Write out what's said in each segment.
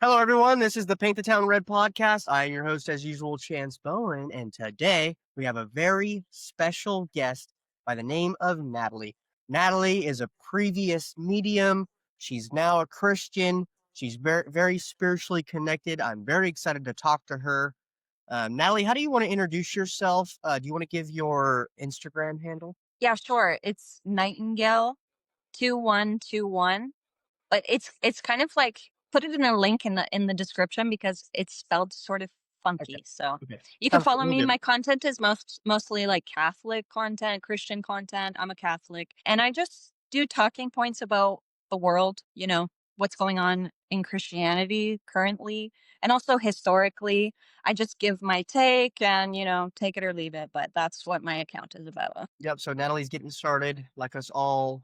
Hello, everyone. This is the Paint the Town Red podcast. I am your host, as usual, Chance Bowen, and today we have a very special guest by the name of Natalie. Natalie is a previous medium. She's now a Christian. She's very spiritually connected. I'm very excited to talk to her. Natalie, how do you want to introduce yourself? Do you want to give your Instagram handle? Yeah, sure. It's n2gntingale2121, but it's kind of like put it in a link in the description because it's spelled sort of Okay. funky. So Okay. you can Sounds good. follow We'll me. do. My content is mostly like Catholic content, Christian content. I'm a Catholic, and I just do talking points about the world, what's going on in Christianity currently and also historically. I just give my take and, take it or leave it, but that's what my account is about. Yep. So Natalie's getting started, like us all.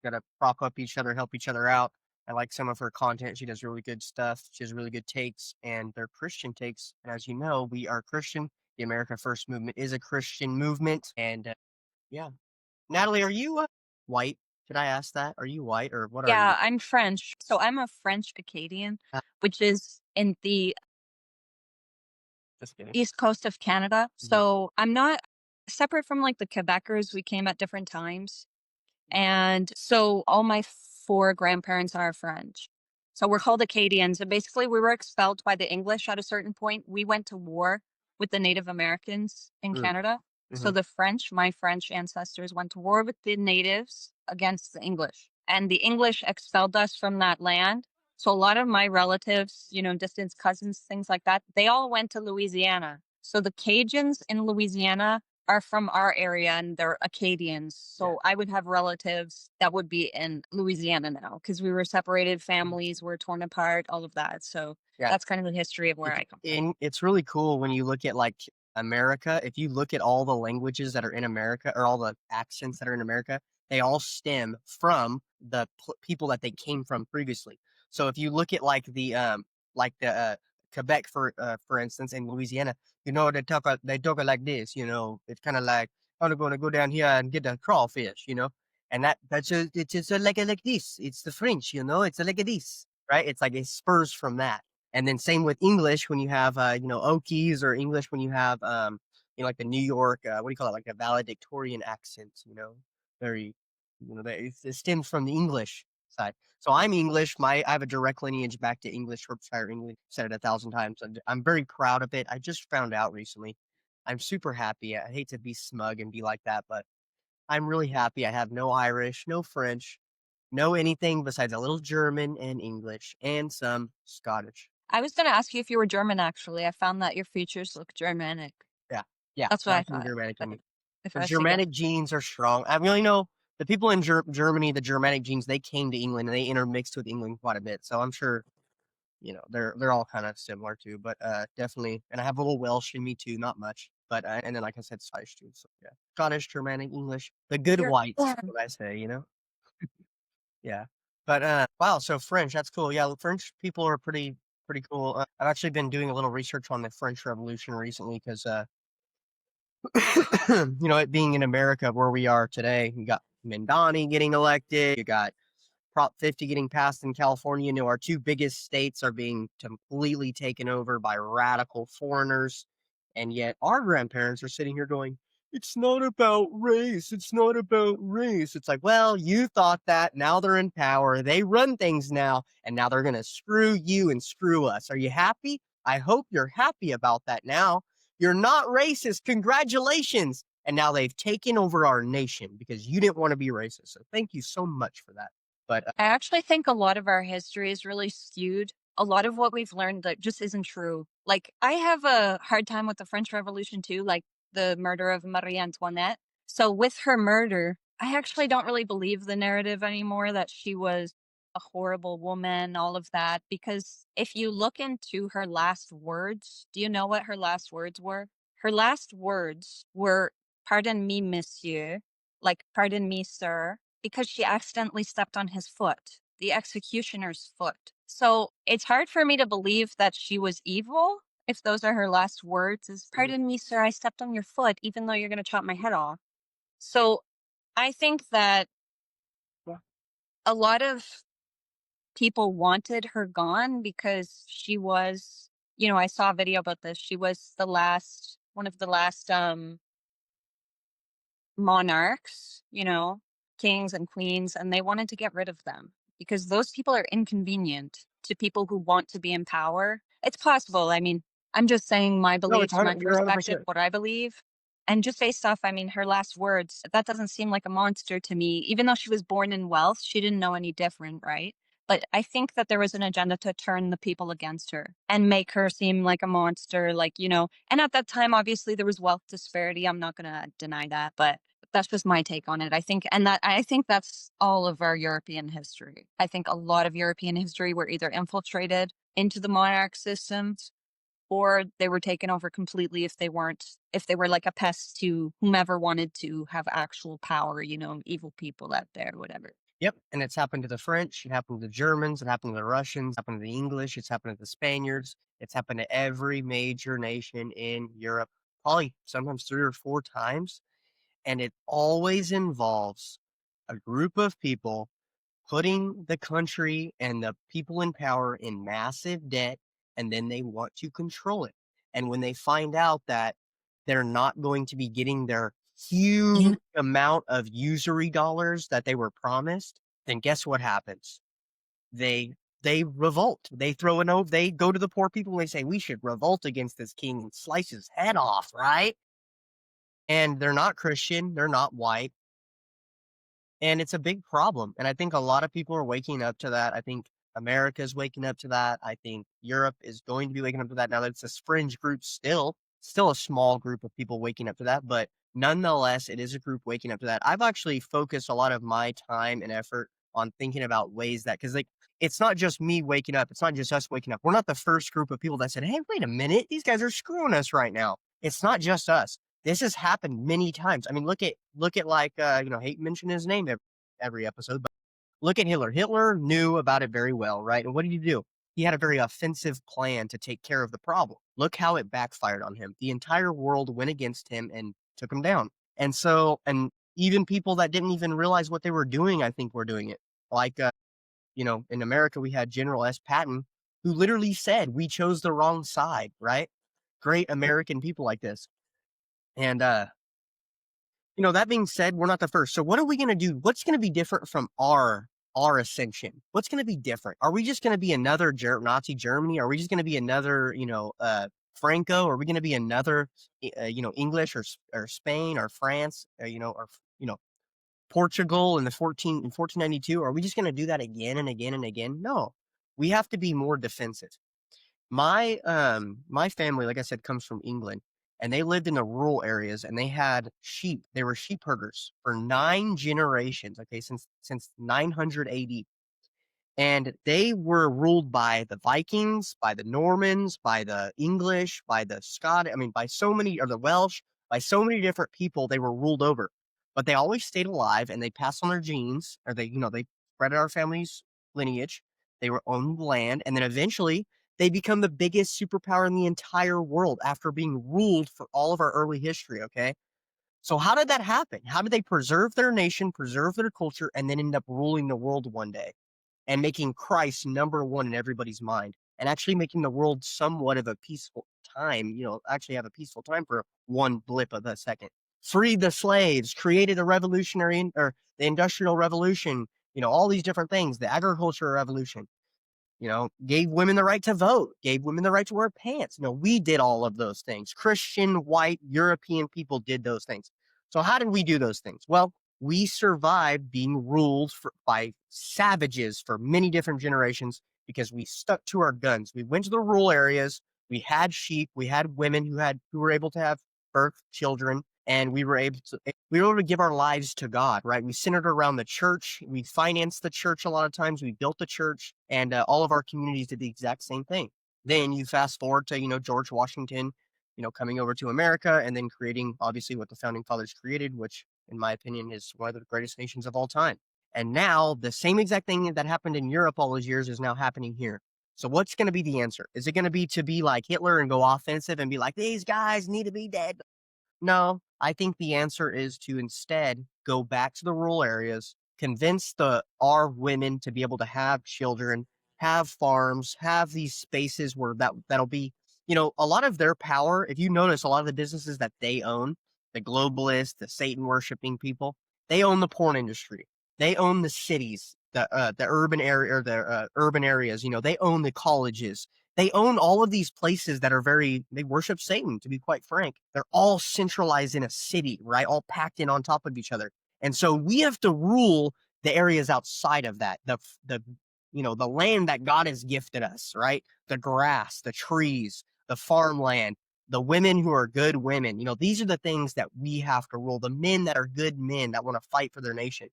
Gotta prop up each other, help each other out. I like some of her content. She does really good stuff. She has really good takes, and they're Christian takes. And as you know, we are Christian. The America First movement is a Christian movement. And yeah, Natalie, are you white? Did I ask that? Are you white or what are you? Yeah, I'm French. So I'm a French Acadian, Uh, which is in the just kidding. east coast of Canada. Mhm. So I'm not separate from like the Quebecers. We came at different times. And so all my four grandparents are French. So we're called Acadians. And basically, we were expelled by the English at a certain point. We went to war with the Native Americans in Mm, Canada. So mhm. the French, my French ancestors, went to war with the natives against the English. And the English expelled us from that land. So a lot of my relatives, distant cousins, things like that, they all went to Louisiana. So the Cajuns in Louisiana are from our area and they're Acadians. Yeah. So I would have relatives that would be in Louisiana now because we were separated, Mhm. families were torn apart, all of that. So Yeah. that's kind of the history of where I come from. It's really cool when you look at like America. If you look at all the languages that are in America or all the accents that are in America, they all stem from the people that they came from previously. So if you look at like the Quebec for instance in Louisiana, they talk like this. It's kind of like I'm going to go down here and get a crawfish. And it's just like this. It's the French. It's a like this, right? It's like it spurs from that. And then same with English when you have Okies, or English when you have like the New York what do you call it, like the valedictorian accents, very it stems from the English side. So I'm English. I have a direct lineage back to English, Shropshire English. Said it 1,000 times. I'm very proud of it. I just found out recently. I'm super happy. I hate to be smug and be like that, but I'm really happy. I have no Irish, no French, no anything besides a little German and English and some Scottish. I was going to ask you if you were German, actually. I found that your features look Germanic. Yeah, yeah, That's what I definitely thought. Germanic But genes. if The I was to guess, Germanic genes are strong. I really know the people in Germany, the Germanic genes, they came to England and they intermixed with England quite a bit. So I'm sure they're all kind of similar too. But definitely, and I have a little Welsh in me too, not much. But and then like I said, Scottish too. So yeah, Scottish, Germanic, English, the good you're whites, what I say. Yeah. But wow, so French, that's cool. Yeah, French people are pretty cool. I've actually been doing a little research on the French Revolution recently because it being in America where we are today, you got Mandani getting elected, you got Prop 50 getting passed in California. Our two biggest states are being completely taken over by radical foreigners. And yet our grandparents are sitting here going, it's not about race. It's not about race. It's like, well, you thought that. Now they're in power. They run things now. And now they're going to screw you and screw us. Are you happy? I hope you're happy about that now. You're not racist. Congratulations. And now they've taken over our nation because you didn't want to be racist. So thank you so much for that. But I actually think a lot of our history is really skewed. A lot of what we've learned that just isn't true. Like, I have a hard time with the French Revolution too, like the murder of Marie Antoinette. So, with her murder, I actually don't really believe the narrative anymore that she was a horrible woman, all of that. Because if you look into her last words, do you know what her last words were? Her last words were, pardon me, monsieur, like, pardon me, sir, because she accidentally stepped on his foot, the executioner's foot. So it's hard for me to believe that she was evil if those are her last words is, pardon me, sir, I stepped on your foot, even though you're going to chop my head off. So I think that yeah, a lot of people wanted her gone because she was, I saw a video about this. She was one of the last monarchs, kings and queens, and they wanted to get rid of them because those people are inconvenient to people who want to be in power. It's possible. I mean, I'm just saying my No, it's beliefs, my 100, you're perspective, 100%. what I believe. And just based off, I mean, her last words, that doesn't seem like a monster to me. Even though she was born in wealth, she didn't know any different, right? But I think that there was an agenda to turn the people against her and make her seem like a monster, and at that time, obviously, there was wealth disparity. I'm not going to deny that. But that's just my take on it. I think that's all of our European history. I think a lot of European history were either infiltrated into the monarch systems or they were taken over completely if they were like a pest to whomever wanted to have actual power, evil people out there, whatever. Yep, and it's happened to the French, it happened to the Germans, it happened to the Russians, it happened to the English, it's happened to the Spaniards, it's happened to every major nation in Europe, probably sometimes 3 or 4 times, and it always involves a group of people putting the country and the people in power in massive debt, and then they want to control it. And when they find out that they're not going to be getting their huge amount of usury dollars that they were promised, then guess what happens? They they revolt. They throw an over. They go to the poor people and they say, "We should revolt against this king and slice his head off," right? And they're not Christian. They're not white. And it's a big problem, and I think a lot of people are waking up to that. I think America's waking up to that. I think Europe is going to be waking up to that now that it's a fringe group still a small group of people waking up to that, but nonetheless, it is a group waking up to that. I've actually focused a lot of my time and effort on thinking about ways that because like, it's not just me waking up, it's not just us waking up. We're not the first group of people that said, "Hey, wait a minute, these guys are screwing us right now." It's not just us. This has happened many times. I mean, look at like hate mention his name every episode, but look at Hitler. Hitler knew about it very well, right? And what did he do? He had a very offensive plan to take care of the problem. Look how it backfired on him. The entire world went against him and took him down. And even people that didn't even realize what they were doing, I think were doing it. Like, in America, we had General S. Patton, who literally said, "We chose the wrong side," right? Great American people like this. And that being said, we're not the first. So what are we gonna do? What's gonna be different from our ascension? What's gonna be different? Are we just gonna be another Nazi Germany? Are we just gonna be another, Franco? Are we gonna be another, English or Spain or France? Or Portugal in the 1492? Are we just gonna do that again and again and again? No, we have to be more defensive. My family, like I said, comes from England, and they lived in the rural areas, and they had sheep. They were sheep herders for 9 generations, okay, since 900 AD. And they were ruled by the Vikings, by the Normans, by the English, by the Scott, I mean, by so many or the Welsh, by so many different people they were ruled over. But they always stayed alive and they passed on their genes, or they spread our family's lineage. They were owned land, and then eventually they become the biggest superpower in the entire world after being ruled for all of our early history, okay? So how did that happen? How did they preserve their nation, preserve their culture, and then end up ruling the world one day? And making Christ number one in everybody's mind and actually making the world somewhat of a peaceful time, actually have a peaceful time for one blip of a second. Freed the slaves, created a or the industrial revolution, all these different things, the agricultural revolution, gave women the right to vote, gave women the right to wear pants. We did all of those things. Christian, white, European people did those things. So how did we do those things? Well, we survived being ruled by savages for many different generations because we stuck to our guns. We went to the rural areas. We had sheep. We had women who were able to have birth children, and we were able to give our lives to God, right? We centered around the church. We financed the church a lot of times. We built the church, and all of our communities did the exact same thing. Then you fast forward to George Washington, coming over to America and then creating obviously what the founding fathers created, which in my opinion is one of the greatest nations of all time. And now the same exact thing that happened in Europe all those years is now happening here. So what's going to be the answer? Is it going to be like Hitler and go offensive and be like, these guys need to be dead? No, I think the answer is to instead go back to the rural areas, convince our women to be able to have children, have farms, have these spaces where that'll be, a lot of their power. If you notice, a lot of the businesses that they own, the globalists, the Satan worshiping people, they own the porn industry. They own the cities, the urban area or the urban areas. They own the colleges. They own all of these places that are they worship Satan, to be quite frank. They're all centralized in a city, right? All packed in on top of each other. And so we have to rule the areas outside of that, the land that God has gifted us, right? The grass, the trees, the farmland, the women who are good women. These are the things that we have to rule. The men that are good men that want to fight for their nation.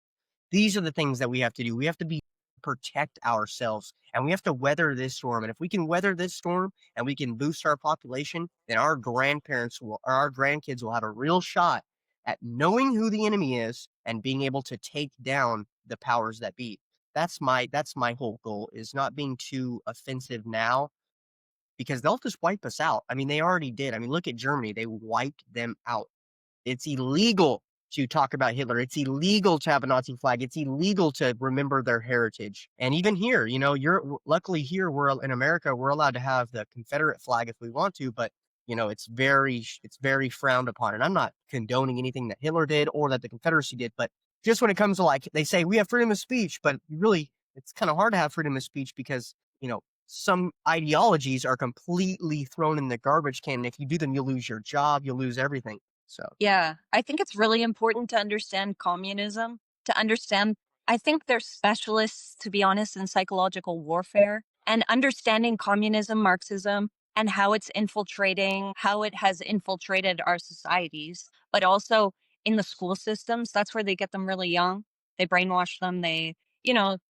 These are the things that we have to do. We have to protect ourselves, and we have to weather this storm. And if we can weather this storm and we can boost our population, then our grandparents will or our grandkids will have a real shot at knowing who the enemy is and being able to take down the powers that be. That's my whole goal, is not being too offensive now, because they'll just wipe us out. I mean, they already did. I mean, look at Germany. They wiped them out. It's illegal to talk about Hitler. It's illegal to have a Nazi flag. It's illegal to remember their heritage. And even here, you're luckily here, we're in America, we're allowed to have the Confederate flag if we want to, but it's very frowned upon. And I'm not condoning anything that Hitler did or that the Confederacy did, but just when it comes to, like, they say we have freedom of speech, but really it's kind of hard to have freedom of speech because, some ideologies are completely thrown in the garbage can. And if you do them, you'll lose your job, you'll lose everything. So Yeah, I think it's really important to understand communism, to understand. I think they're specialists, to be honest, in psychological warfare and understanding communism, Marxism, and how it has infiltrated our societies, but also in the school systems. That's where they get them really young. They brainwash them.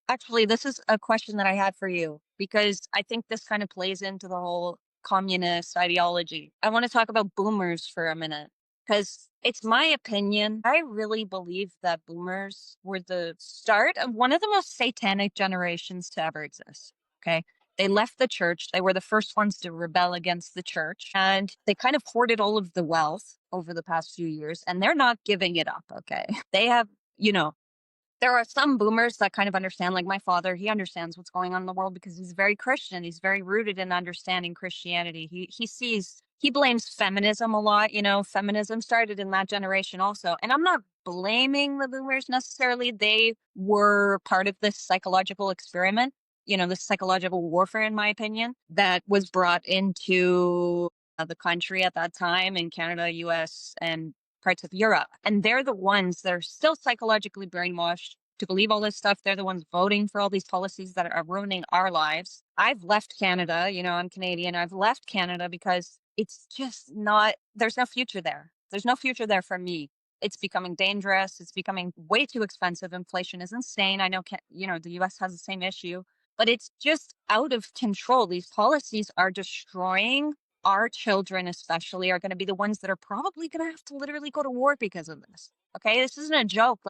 Actually, this is a question that I had for you because I think this kind of plays into the whole communist ideology. I want to talk about boomers for a minute. Because it's my opinion, I really believe that boomers were the start of one of the most satanic generations to ever exist. Okay. They left the church. They were the first ones to rebel against the church. And they kind of hoarded all of the wealth over the past few years. And they're not giving it up. Okay. They have, you know, there are some boomers that kind of understand, like my father, he understands what's going on in the world because he's very Christian. He's very rooted in understanding Christianity. He blames feminism a lot. Feminism started in that generation also. And I'm not blaming the boomers necessarily. They were part of this psychological experiment, this psychological warfare, in my opinion, that was brought into the country at that time in Canada, US, and parts of Europe. And they're the ones that are still psychologically brainwashed to believe all this stuff. They're the ones voting for all these policies that are ruining our lives. I've left Canada, I'm Canadian. I've left Canada because it's just not, there's no future there. There's no future there for me. It's becoming dangerous. It's becoming way too expensive. Inflation is insane. I know, the US has the same issue, but it's just out of control. These policies are destroying our children, especially, are going to be the ones that are probably going to have to literally go to war because of this. Okay. This isn't a joke.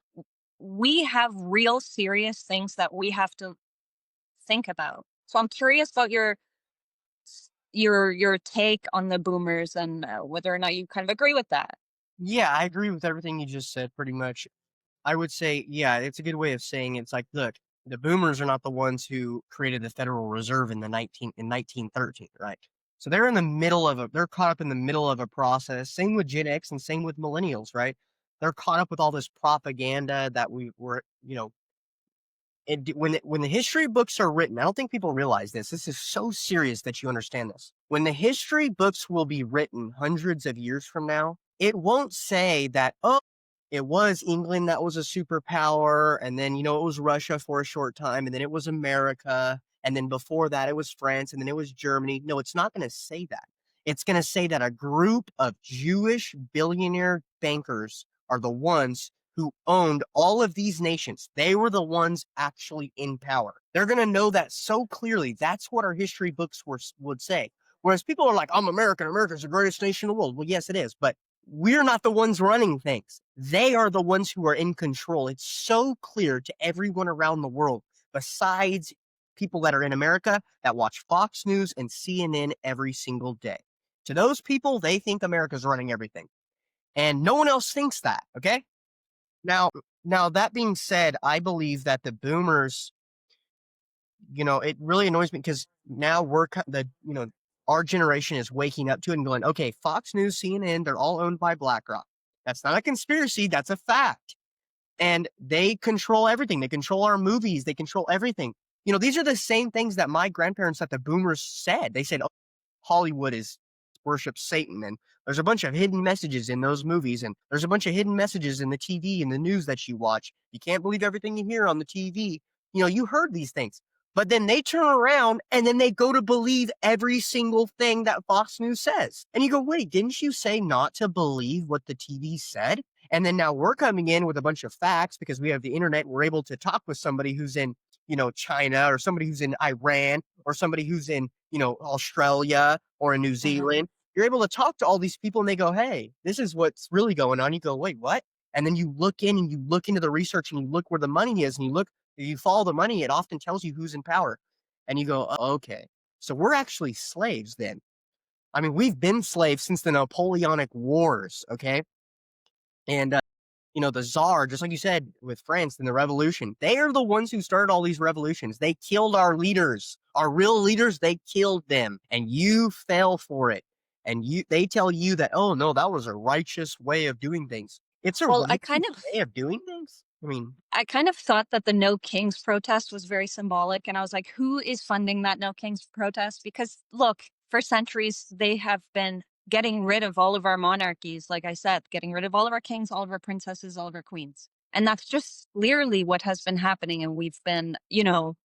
We have real serious things that we have to think about. So I'm curious about your take on the boomers and whether or not you kind of agree with that. yeah, I agree with everything you just said pretty much. I would say, yeah, it's a good way of saying it's like, look, the boomers are not the ones who created the Federal Reserve in 1913, right? So they're caught up in the middle of a process. Same with Gen X and same with millennials, right? They're caught up with all this propaganda that we were, when the history books are written, I don't think people realize this. This is so serious that you understand this. When the history books will be written hundreds of years from now, it won't say that, oh, it was England that was a superpower, and then it was Russia for a short time, and then it was America, and then before that it was France, and then it was Germany. No, it's not going to say that. It's going to say that a group of Jewish billionaire bankers are the ones who owned all of these nations. They were the ones actually in power. They're going to know that so clearly. That's what our history books would say. Whereas people are like, I'm American. America's the greatest nation in the world. Well, yes, it is. But we're not the ones running things. They are the ones who are in control. It's so clear to everyone around the world, besides people that are in America that watch Fox News and CNN every single day. To those people, they think America's running everything. And no one else thinks that. Okay. Now, Now that being said, I believe that the boomers, it really annoys me because now our generation is waking up to it and going, okay, Fox News, CNN, they're all owned by BlackRock. That's not a conspiracy. That's a fact. And they control everything. They control our movies. They control everything. These are the same things that my grandparents, that the boomers said. They said, oh, Hollywood is worships Satan, and there's a bunch of hidden messages in those movies, and there's a bunch of hidden messages in the TV and the news that you watch. You can't believe everything you hear on the TV. You heard these things, but then they turn around and then they go to believe every single thing that Fox News says. And you go, wait, didn't you say not to believe what the TV said? And then now we're coming in with a bunch of facts because we have the internet. We're able to talk with somebody who's in, China, or somebody who's in Iran, or somebody who's in, Australia or in New Mhm. Zealand. You're able to talk to all these people and they go, hey, this is what's really going on. You go, wait, what? And then you look in and you look into the research and you look where the money is and if you follow the money, it often tells you who's in power. And you go, oh, okay. So we're actually slaves then. I mean, we've been slaves since the Napoleonic Wars. Okay. And the czar, just like you said with France and the revolution, they are the ones who started all these revolutions. They killed our leaders, our real leaders. They killed them, and you fell for it. And they tell you that, oh no, that was a righteous way of doing things. It's a Well, righteous way of doing things. I mean, I kind of thought that the No Kings protest was very symbolic, and I was like, "Who is funding that No Kings protest?" Because look, for centuries they have been getting rid of all of our monarchies, like I said, getting rid of all of our kings, all of our princesses, all of our queens. And that's just clearly what has been happening, and we've been,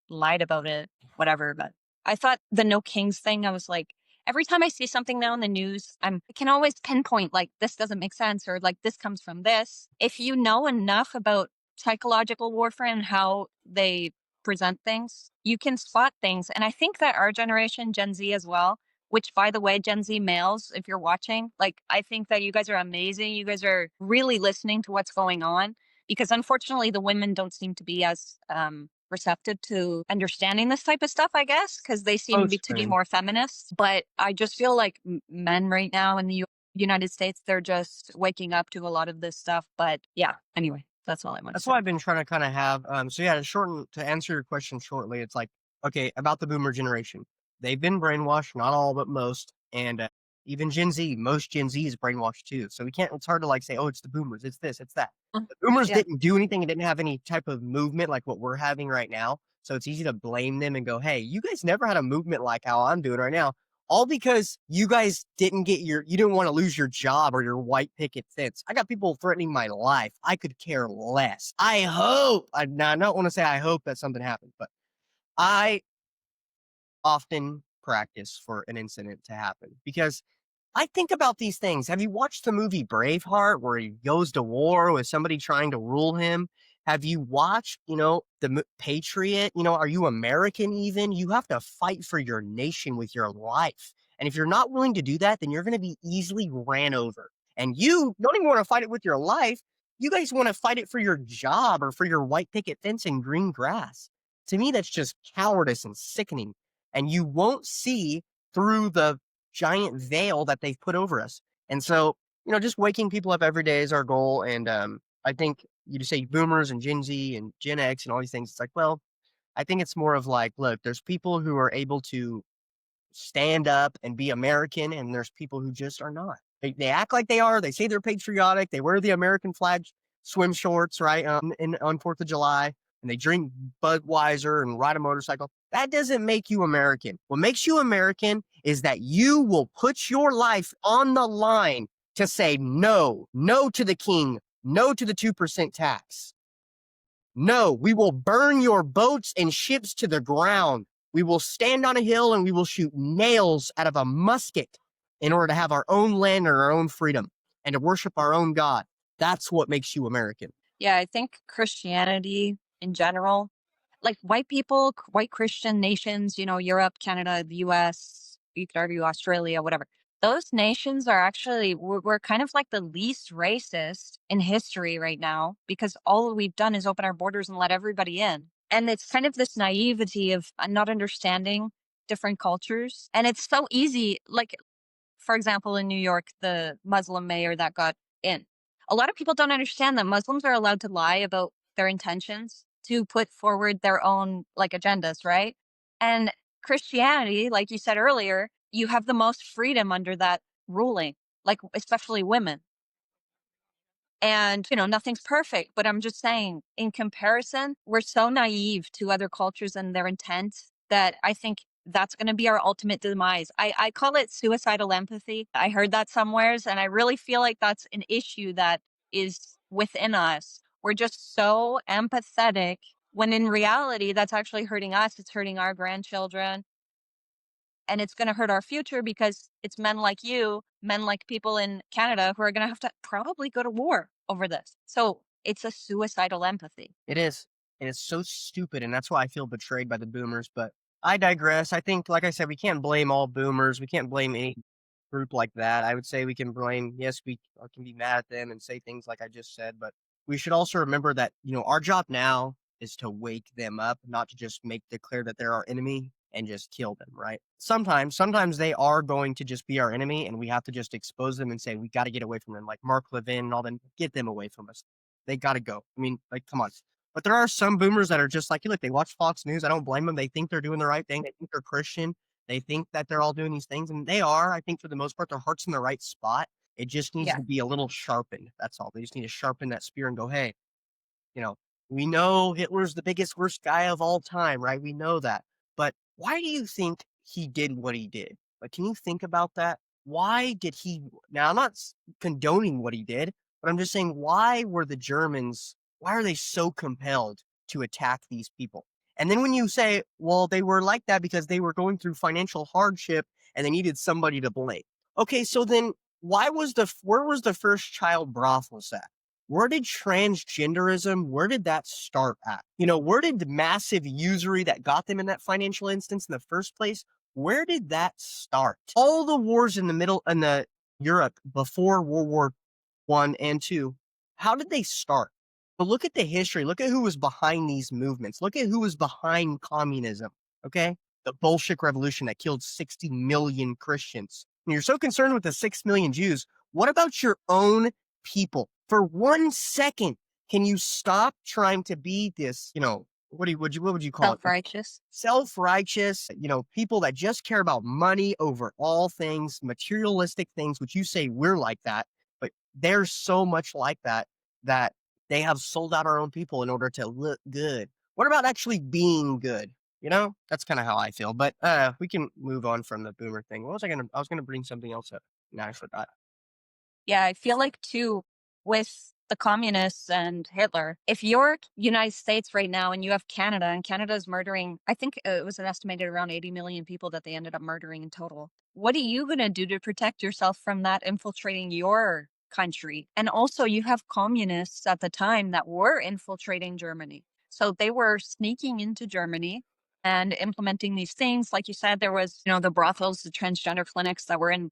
lied about it, whatever. But I thought the No Kings thing, I was like, every time I see something now in the news, I can always pinpoint like this doesn't make sense or like this comes from this. If you know enough about psychological warfare and how they present things, you can spot things. And I think that our generation, Gen Z as well, which by the way, Gen Z males, if you're watching, like I think that you guys are amazing. You guys are really listening to what's going on because unfortunately the women don't seem to be as receptive to understanding this type of stuff, I guess, because they seem most to be men. more feminists. But I just feel like men right now in the United States, they're just waking up to a lot of this stuff. But yeah, anyway, that's all I want to That's say. why I've been trying to kind of have. So yeah, to answer your question shortly, it's like, okay, about the boomer generation. They've been brainwashed, not all, but most. And even Gen Z, most Gen Z is brainwashed too. So it's hard to like say, oh, it's the boomers, it's this, it's that. The boomers Yeah. didn't do anything and didn't have any type of movement like what we're having right now. So it's easy to blame them and go, hey, you guys never had a movement like how I'm doing right now. All because you guys you didn't want to lose your job or your white picket fence. I got people threatening my life. I could care less. I don't want to say I hope that something happens, but I often practice for an incident to happen because I think about these things. Have you watched the movie Braveheart where he goes to war with somebody trying to rule him? Have you watched, Patriot? Are you American even? You have to fight for your nation with your life. And if you're not willing to do that, then you're going to be easily ran over. And you don't even want to fight it with your life. You guys want to fight it for your job or for your white picket fence and green grass. To me, that's just cowardice and sickening. And you won't see through the giant veil that they've put over us. And so, just waking people up every day is our goal. And I think you say boomers and Gen Z and Gen X and all these things. It's like, well, I think it's more of like, look, there's people who are able to stand up and be American, and there's people who just are not. They act like they are. They say they're patriotic. They wear the American flag swim shorts, right? On 4th of July, and they drink Budweiser and ride a motorcycle. That doesn't make you American. What makes you American is that you will put your life on the line to say no, no to the king, no to the 2% tax. No, we will burn your boats and ships to the ground. We will stand on a hill and we will shoot nails out of a musket in order to have our own land and our own freedom and to worship our own God. That's what makes you American. Yeah, I think Christianity in general, like white people, white Christian nations, Europe, Canada, the US, you could argue Australia, whatever. Those nations are actually, we're kind of like the least racist in history right now because all we've done is open our borders and let everybody in. And it's kind of this naivety of not understanding different cultures. And it's so easy. Like, for example, in New York, the Muslim mayor that got in. A lot of people don't understand that Muslims are allowed to lie about their intentions to put forward their own like agendas, right? And Christianity, like you said earlier, you have the most freedom under that ruling, like especially women. And, nothing's perfect, but I'm just saying, in comparison, we're so naive to other cultures and their intent that I think that's going to be our ultimate demise. I call it suicidal empathy. I heard that somewheres, and I really feel like that's an issue that is within us. We're just so empathetic when in reality, that's actually hurting us. It's hurting our grandchildren and it's going to hurt our future because it's men like you, men like people in Canada who are going to have to probably go to war over this. So it's a suicidal empathy. It is. And it's so stupid, and that's why I feel betrayed by the boomers, but I digress. I think, like I said, we can't blame all boomers. We can't blame any group like that. I would say we can blame, yes, we can be mad at them and say things like I just said, but we should also remember that, our job now is to wake them up, not to just declare that they're our enemy and just kill them, right? Sometimes they are going to just be our enemy, and we have to just expose them and say, we got to get away from them, like Mark Levin and all them, get them away from us. They got to go. I mean, like, come on. But there are some boomers that are just like, look, they watch Fox News. I don't blame them. They think they're doing the right thing. They think they're Christian. They think that they're all doing these things, and they are. I think for the most part, their heart's in the right spot. It just needs Yeah. to be a little sharpened. That's all. They just need to sharpen that spear and go, hey, you know, we know Hitler's the biggest, worst guy of all time, right? We know that. But why do you think he did what he did? Like, can you think about that? Why did he? Now, I'm not condoning what he did, but I'm just saying, why were the Germans, why are they so compelled to attack these people? And then when you say, well, they were like that because they were going through financial hardship and they needed somebody to blame. Okay, so then where was the first child brothels at? Where did transgenderism, where did that start at? Where did the massive usury that got them in that financial instance in the first place, where did that start? All the wars in the Europe before World War One and Two, how did they start? But look at the history. Look at who was behind these movements. Look at who was behind communism. Okay, the Bolshevik Revolution that killed 60 million Christians. And you're so concerned with the 6 million Jews. What about your own people? For 1 second, can you stop trying to be this? What would you call Self it? righteous. Self-righteous, people that just care about money over all things, materialistic things, which you say we're like that, but they're so much like that that they have sold out our own people in order to look good. What about actually being good? That's kind of how I feel. But we can move on from the boomer thing. I was gonna bring something else up. Now I forgot. Yeah, I feel like too with the communists and Hitler, if you're United States right now and you have Canada and Canada's murdering, I think it was an estimated around 80 million people that they ended up murdering in total. What are you going to do to protect yourself from that infiltrating your country? And also you have communists at the time that were infiltrating Germany. So they were sneaking into Germany and implementing these things. Like you said, there was, the brothels, the transgender clinics that were in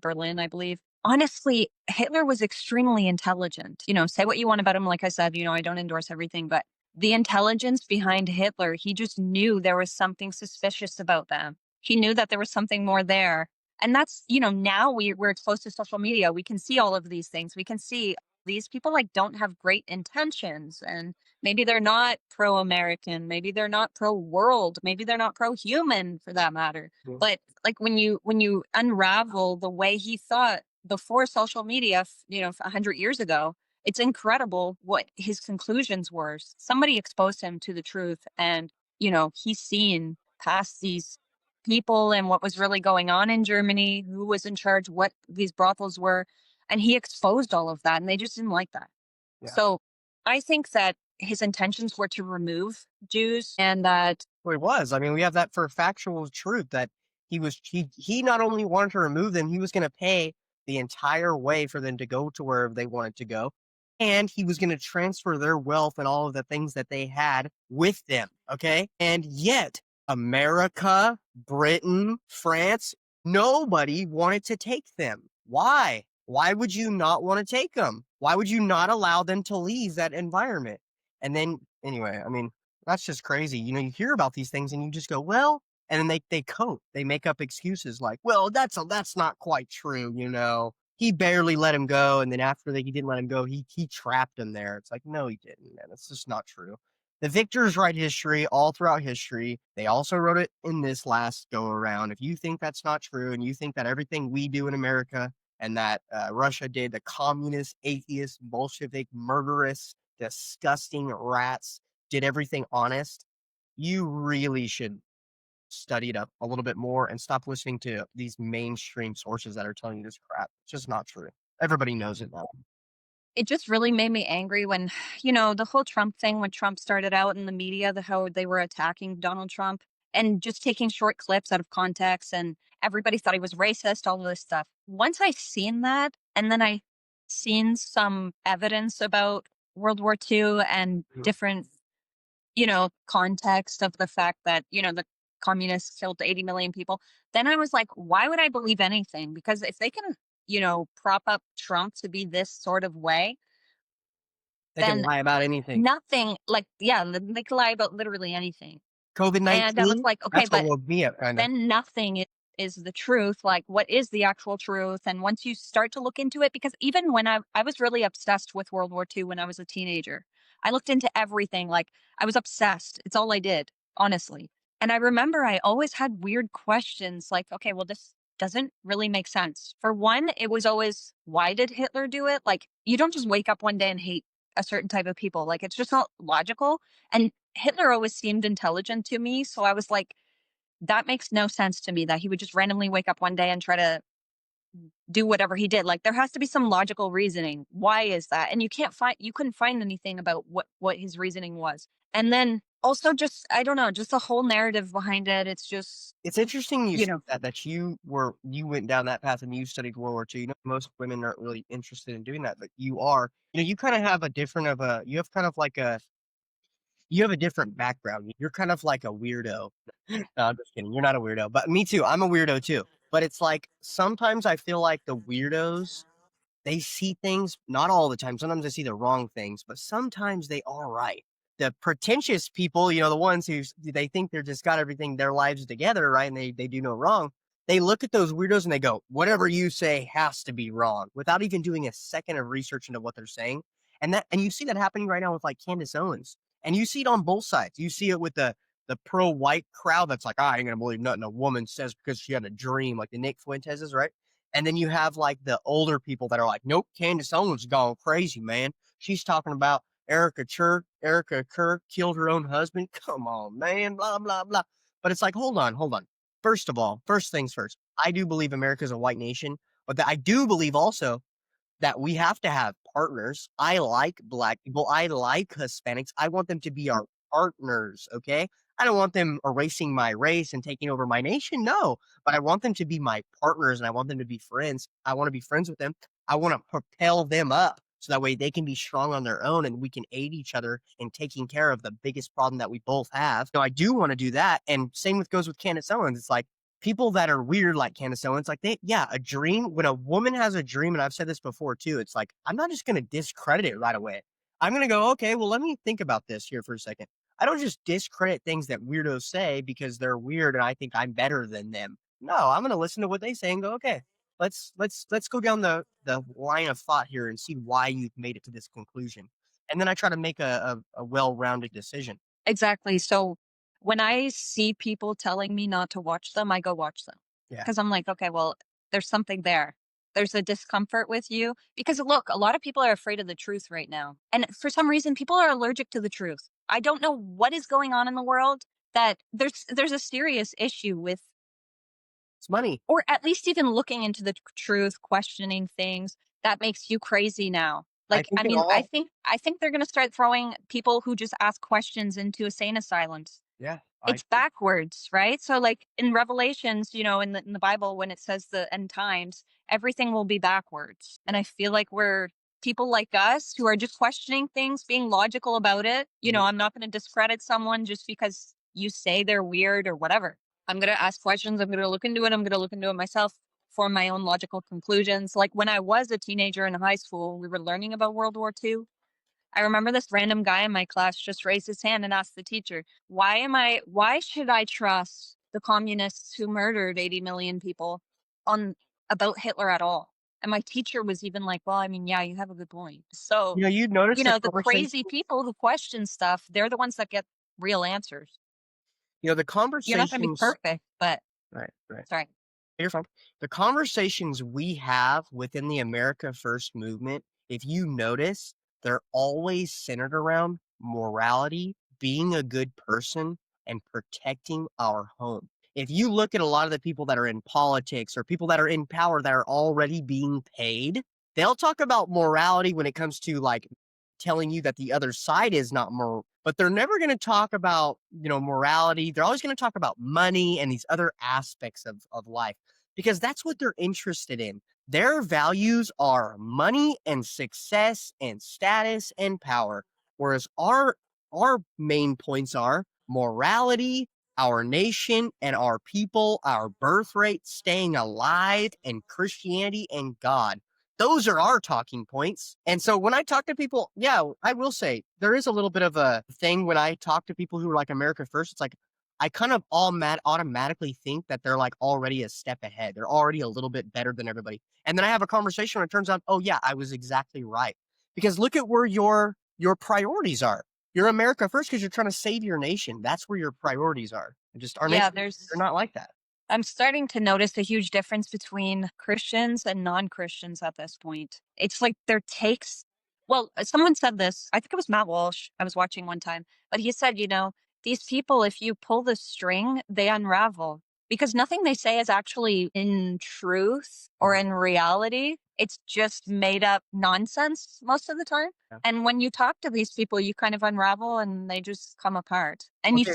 Berlin, I believe. Honestly, Hitler was extremely intelligent. Say what you want about him. Like I said, I don't endorse everything, but the intelligence behind Hitler, he just knew there was something suspicious about them. He knew that there was something more there. And that's, now we're exposed to social media. We can see all of these things. We can see these people like don't have great intentions and maybe they're not pro-American, maybe they're not pro-world, maybe they're not pro-human for that matter. Yeah. But like when you unravel the way he thought before social media, 100 years ago, it's incredible what his conclusions were. Somebody exposed him to the truth, and he's seen past these people and what was really going on in Germany, who was in charge, what these brothels were, and he exposed all of that, and they just didn't like that. Yeah. So I think that his intentions were to remove Jews, and that Well, it was. I mean, we have that for factual truth that he not only wanted to remove them, he was going to pay the entire way for them to go to wherever they wanted to go, and he was going to transfer their wealth and all of the things that they had with them. Okay, and yet America, Britain, France, nobody wanted to take them. Why? Why would you not want to take them? Why would you not allow them to leave that environment? And then, anyway, I mean, that's just crazy. You hear about these things and you just go, well, and then they cope. They make up excuses like, well, that's not quite true. he barely let him go, and then after he didn't let him go, he trapped him there. It's like, no, he didn't, man. That's just not true. The victors write history all throughout history. They also wrote it in this last go around. If you think that's not true, and you think that everything we do in America and that Russia did, the communist, atheist, Bolshevik, murderous, disgusting rats did everything honest, you really should study it up a little bit more and stop listening to these mainstream sources that are telling you this crap. It's just not true. Everybody knows it now. It just really made me angry when, the whole Trump thing, when Trump started out in the media, how they were attacking Donald Trump and just taking short clips out of context, and everybody thought he was racist, all of this stuff. Once I seen that, and then I seen some evidence about World War II and Mhm. different, context of the fact that, the communists killed 80 million people, then I was like, why would I believe anything? Because if they can, prop up Trump to be this sort of way, They can then lie about anything. nothing, like, yeah, they can lie about literally anything. COVID And I was 19, like, okay, that's what but woke me up, kind of. then nothing is the truth. Like, what is the actual truth? And once you start to look into it, because even when I was really obsessed with World War II when I was a teenager, I looked into everything. Like, I was obsessed. It's all I did, honestly. And I remember I always had weird questions like, okay, well, this doesn't really make sense. For one, it was always, why did Hitler do it? Like, you don't just wake up one day and hate a certain type of people. Like, it's just not logical. And Hitler always seemed intelligent to me. So I was like, that makes no sense to me that he would just randomly wake up one day and try to do whatever he did. Like, there has to be some logical reasoning. Why is that? And you couldn't find anything about what his reasoning was. And then also just, I don't know, just the whole narrative behind it. It's just, It's interesting you you said know, that you went down that path and you studied World War II. Most women aren't really interested in doing that, but you are. You kind of have a different of a you have kind of like a you have a different background. You're kind of like a weirdo. No, I'm just kidding. You're not a weirdo, but me too. I'm a weirdo too. But it's like sometimes I feel like the weirdos, they see things not all the time. Sometimes they see the wrong things, but sometimes they are right. The pretentious people, the ones who they think they're just got everything their lives together, right? And they do no wrong. They look at those weirdos and they go, whatever you say has to be wrong without even doing a second of research into what they're saying. And you see that happening right now with like Candace Owens. And you see it on both sides. You see it with the pro white crowd that's like, I ain't gonna believe nothing a woman says because she had a dream, like the Nick Fuentes's, right? And then you have like the older people that are like, nope, Candace Owens gone crazy, man. She's talking about Erica Kerr killed her own husband. Come on, man, blah, blah, blah. But it's like, hold on, hold on. First of all, first things first, I do believe America is a white nation, but I do believe also that we have to have partners. I like black people. I like Hispanics. I want them to be our partners. Okay. I don't want them erasing my race and taking over my nation. No, but I want them to be my partners and I want them to be friends. I want to be friends with them. I want to propel them up so that way they can be strong on their own and we can aid each other in taking care of the biggest problem that we both have. I do want to do that. And same with goes with Candace Owens. It's like people that are weird like Candace Owens, like yeah, a dream. When a woman has a dream, and I've said this before too, it's like I'm not just gonna discredit it right away. I'm gonna go, okay, well, let me think about this here for a second. I don't just discredit things that weirdos say because they're weird and I think I'm better than them. No, I'm gonna listen to what they say and go, okay, let's go down the line of thought here and see why you've made it to this conclusion. And then I try to make a well-rounded decision. exactly. So when I see people telling me not to watch them, I go watch them Yeah. because I'm like, okay, well, there's something there. There's a discomfort with you because look, a lot of people are afraid of the truth right now. And for some reason, people are allergic to the truth. I don't know what is going on in the world that there's a serious issue with, It's money. or at least even looking into the truth, questioning things that makes you crazy now. I Like, think I it mean, I all. think I think they're going to start throwing people who just ask questions into insane asylums. Yeah, I It's backwards, right? So, like in Revelations, in the Bible, when it says the end times, everything will be backwards. And I feel like we're people like us who are just questioning things, being logical about it. I'm not going to discredit someone just because you say they're weird or whatever. I'm going to ask questions. I'm going to look into it. I'm going to look into it myself, form my own logical conclusions. Like when I was a teenager in high school, we were learning about World War II. I remember this random guy in my class just raised his hand and asked the teacher, why should I trust the communists who murdered 80 million people on about Hitler at all? And my teacher was even like, "Well, I mean, yeah, you have a good point." So, You'd notice the the conversation. crazy people who question stuff, they're the ones that get real answers. The You're not gonna be conversations. perfect, but Right, right. sorry. You're fine. The conversations we have within the America First movement, if you notice, they're always centered around morality, being a good person, and protecting our home. If you look at a lot of the people that are in politics or people that are in power that are already being paid, they'll talk about morality when it comes to like telling you that the other side is not moral, but they're never going to talk about, morality. They're always going to talk about money and these other aspects of life because that's what they're interested in. Their values are money and success and status and power, whereas our main points are morality, our nation and our people, our birth rate, staying alive, and Christianity and God. Those are our talking points. And so when I talk to people, yeah, I will say there is a little bit of a thing when I talk to people who are like America First. It's like I kind of automatically think that they're like already a step ahead. They're already a little bit better than everybody. And then I have a conversation where it turns out, oh yeah, I was exactly right. Because look at where your priorities are. You're America First because you're trying to save your nation. That's where your priorities are. And just our Yeah, nation, they're there's not like that. I'm starting to notice a huge difference between Christians and non-Christians at this point. It's like their takes. Well, someone said this. I think it was Matt Walsh. I was watching one time, but he said, these people, if you pull the string, they unravel because nothing they say is actually in truth or Mhm. in reality. It's just made up nonsense most of the time. Yeah. And when you talk to these people, you kind of unravel and they just come apart. And Okay.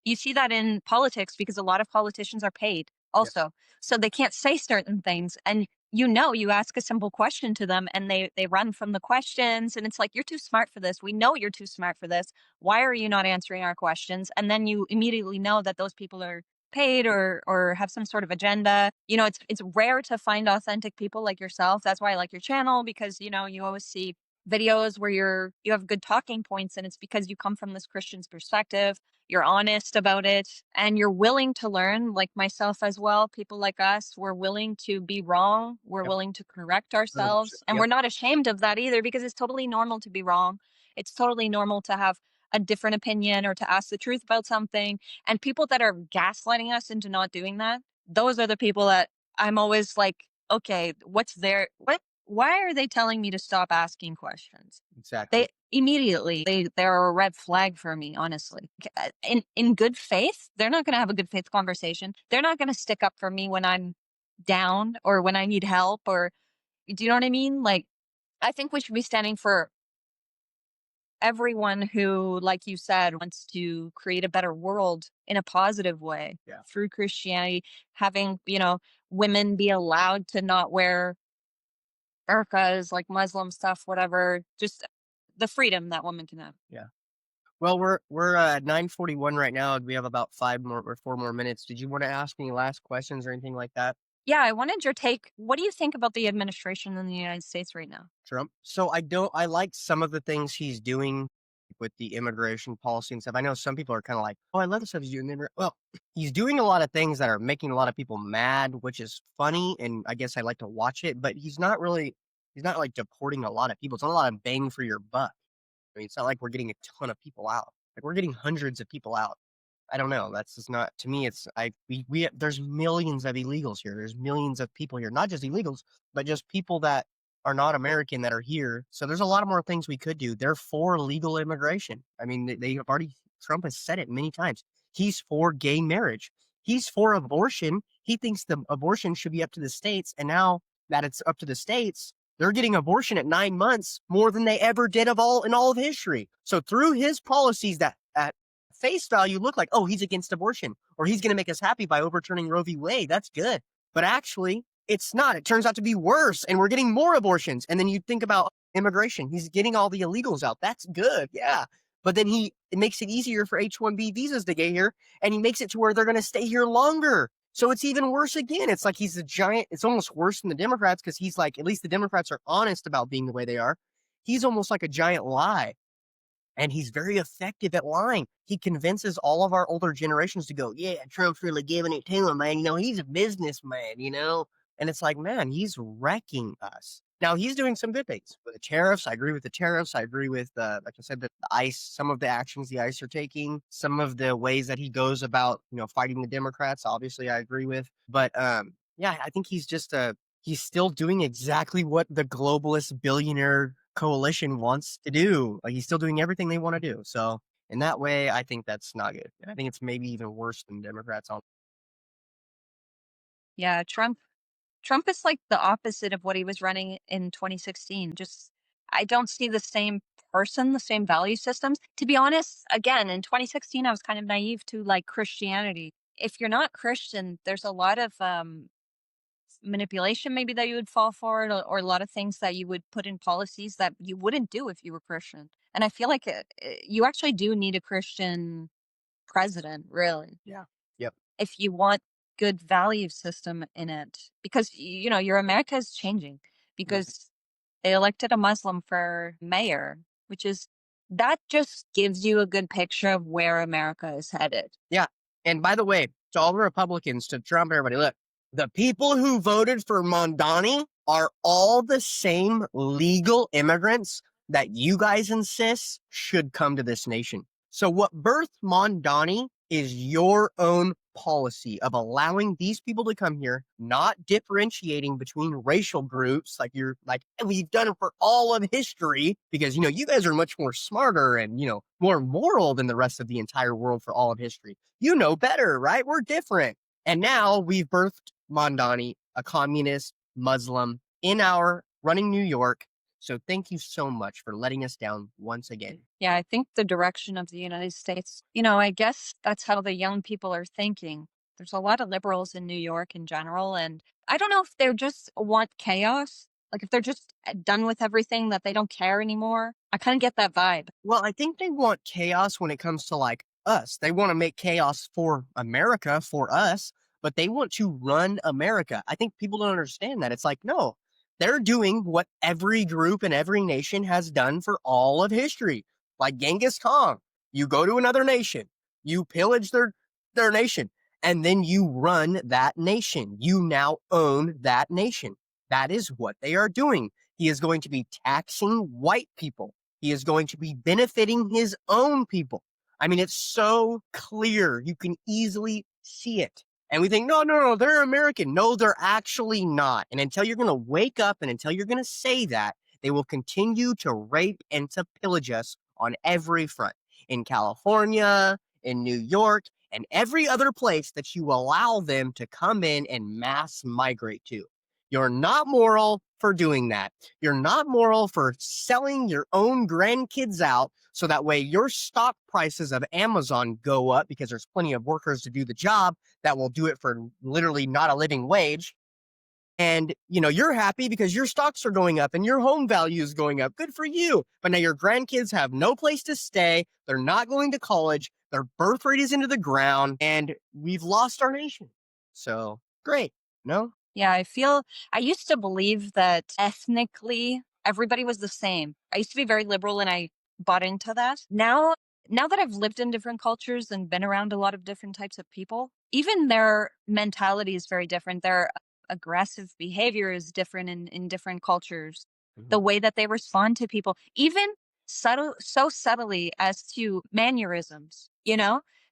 you see that in politics because a lot of politicians are paid Yeah. also. So they can't say certain things. And you ask a simple question to them and they run from the questions. And it's like, you're too smart for this. We know you're too smart for this. Why are you not answering our questions? And then you immediately know that those people are paid or have some sort of agenda. It's rare to find authentic people like yourself. That's why I like your channel because you always see videos where you have good talking points and it's because you come from this Christian's perspective, you're honest about it, and you're willing to learn, like myself as well. People like us, we're willing to be wrong, we're Yep. willing to correct 100%. ourselves, and Yep. we're not ashamed of that either because it's totally normal to be wrong. It's totally normal to have a different opinion or to ask the truth about something. And people that are gaslighting us into not doing that, those are the people that I'm always like, okay, why are they telling me to stop asking questions? Exactly. They're a red flag for me, honestly. In good faith, they're not going to have a good faith conversation. They're not going to stick up for me when I'm down or when I need help or do you know what I mean? Like I think we should be standing for everyone who, like you said, wants to create a better world in a positive way Yeah. through Christianity, having, women be allowed to not wear burqas, like Muslim stuff, whatever, just the freedom that women can have. Yeah. Well, we're at 9:41 right now, and we have about 5 more or 4 more minutes. Did you wanna ask any last questions or anything like that, Yeah, I wanted your take. What do you think about the administration in the United States right now? Trump? So I like some of the things he's doing with the immigration policy and stuff. I know some people are kinda like, "Oh, I love the stuff he's doing there." Well, he's doing a lot of things that are making a lot of people mad, which is funny, and I guess I like to watch it, but he's not, like, deporting a lot of people. It's not a lot of bang for your buck. I mean, it's not like we're getting a ton of people out. Like, we're getting hundreds of people out. I don't know. That's just not to me. It's I we there's millions of illegals here. There's millions of people here, not just illegals, but just people that are not American that are here. So there's a lot of more things we could do. They're for legal immigration. I mean, they have already. Trump has said it many times. He's for gay marriage. He's for abortion. He thinks the abortion should be up to the states. And now that it's up to the states, they're getting abortion at 9 months more than they ever did of all in all of history. So through his policies that at face value look like, oh, he's against abortion or he's going to make us happy by overturning Roe v. Wade. That's good. But actually, it's not. It turns out to be worse and we're getting more abortions. And then you think about immigration. He's getting all the illegals out. That's good. Yeah. But then it makes it easier for H-1B visas to get here and he makes it to where they're going to stay here longer. So it's even worse again. It's like he's a giant, it's almost worse than the Democrats because he's like, at least the Democrats are honest about being the way they are. He's almost like a giant lie. And he's very effective at lying. He convinces all of our older generations to go, yeah, Trump's really giving it to him, man. He's a businessman. And it's like, man, he's wrecking us. Now he's doing some good things with the tariffs. I agree with the tariffs. I agree with, like I said, the ICE. Some of the actions the ICE are taking, some of the ways that he goes about, fighting the Democrats. Obviously, I agree with. But yeah, I think he's still doing exactly what the globalist billionaire coalition wants to do. Like he's still doing everything they want to do. So in that way, I think that's not good. And I think it's maybe even worse than Democrats on. Yeah, Trump is like the opposite of what he was running in 2016. Just I don't see the same person, the same value systems. To be honest, again, in 2016 I was kind of naive to like Christianity. If you're not Christian, there's a lot of manipulation maybe that you would fall for it, or a lot of things that you would put in policies that you wouldn't do if you were Christian. And I feel like you actually do need a Christian president, really, Yeah. Yep. if you want good value system in it, because your America is changing Mhm. because they elected a Muslim for mayor, which is that just gives you a good picture of where America is headed. Yeah. And by the way, to all the Republicans, to Trump, everybody, look, the people who voted for Mondani are all the same legal immigrants that you guys insist should come to this nation. So, what birthed Mondani is your own policy of allowing these people to come here, not differentiating between racial groups like you're like we've done it for all of history because you guys are much more smarter and more moral than the rest of the entire world for all of history. You know better, right? We're different. And now we've birthed Mondani, a communist Muslim, in our running New York. So thank you so much for letting us down once again. Yeah, I think the direction of the United States, I guess that's how the young people are thinking. There's a lot of liberals in New York in general, and I don't know if they just want chaos, like if they're just done with everything that they don't care anymore. I kind of get that vibe. Well, I think they want chaos when it comes to like us. They want to make chaos for America, for us, but they want to run America. I think people don't understand that. It's like, no, they're doing what every group and every nation has done for all of history. Like Genghis Khan, you go to another nation, you pillage their nation, and then you run that nation. You now own that nation. That is what they are doing. He is going to be taxing white people. He is going to be benefiting his own people. I mean, it's so clear. You can easily see it. And we think, no, no, no, they're American. No, they're actually not. And until you're going to wake up and until you're going to say that, they will continue to rape and to pillage us on every front in California, in New York, and every other place that you allow them to come in and mass migrate to. You're not moral for doing that. You're not moral for selling your own grandkids out so that way your stock prices of Amazon go up because there's plenty of workers to do the job that will do it for literally not a living wage. And you're happy because your stocks are going up and your home value is going up. Good for you. But now your grandkids have no place to stay. They're not going to college. Their birth rate is into the ground and we've lost our nation. So great. No? Yeah, I used to believe that ethnically everybody was the same. I used to be very liberal and I bought into that. Now that I've lived in different cultures and been around a lot of different types of people, even their mentality is very different. Their aggressive behavior is different in different cultures. Mhm. The way that they respond to people, even so subtly as to mannerisms,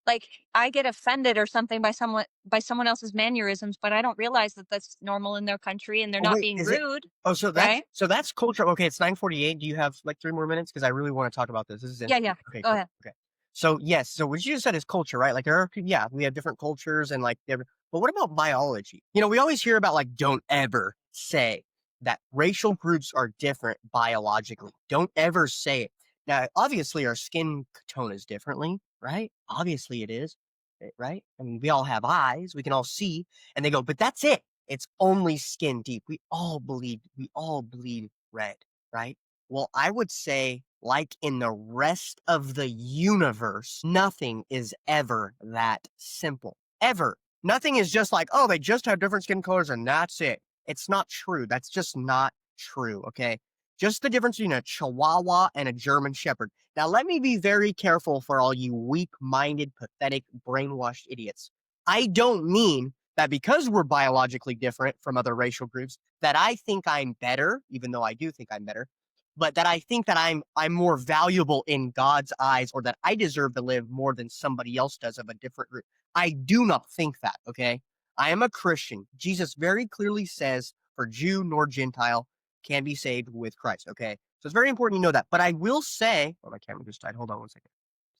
like I get offended or something by someone else's mannerisms, but I don't realize that that's normal in their country and they're Oh, not wait, being is it? rude, Oh, so that's right? so that's culture. Okay, it's 9:48. Do you have like 3 more minutes? Because I really want to talk about this. This is Yeah, interesting. yeah. Okay, Go cool. ahead. Okay. So yes, so what you just said is culture, right? Like there are yeah, we have different cultures and like different, but what about biology? We always hear about like don't ever say that racial groups are different biologically. Don't ever say it. Now, obviously our skin tone is differently, right? Obviously it is, right? I mean, we all have eyes, we can all see, and they go, but that's it. It's only skin deep. We all bleed red, right? Well, I would say, like in the rest of the universe, nothing is ever that simple. Ever. Nothing is just like, oh, they just have different skin colors and that's it. It's not true. That's just not true, okay? Just the difference between a Chihuahua and a German Shepherd. Now, let me be very careful for all you weak minded, pathetic, brainwashed idiots. I don't mean that because we're biologically different from other racial groups, that I think I'm better, even though I do think I'm better, but that I think that I'm more valuable in God's eyes, or that I deserve to live more than somebody else does of a different group. I do not think that, okay? I am a Christian. Jesus very clearly says, for Jew nor Gentile can be saved with Christ, okay? So it's very important you know that. But I will say, oh, my camera just died. Hold on one second.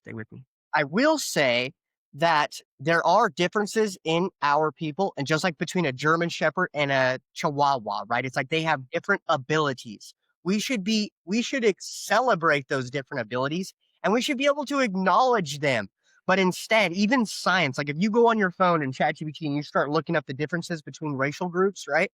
Stay with me. I will say that there are differences in our people, and just like between a German Shepherd and a Chihuahua, right? It's like they have different abilities. We should celebrate those different abilities, and we should be able to acknowledge them. But instead, even science, like if you go on your phone and ChatGPT and you start looking up the differences between racial groups, right?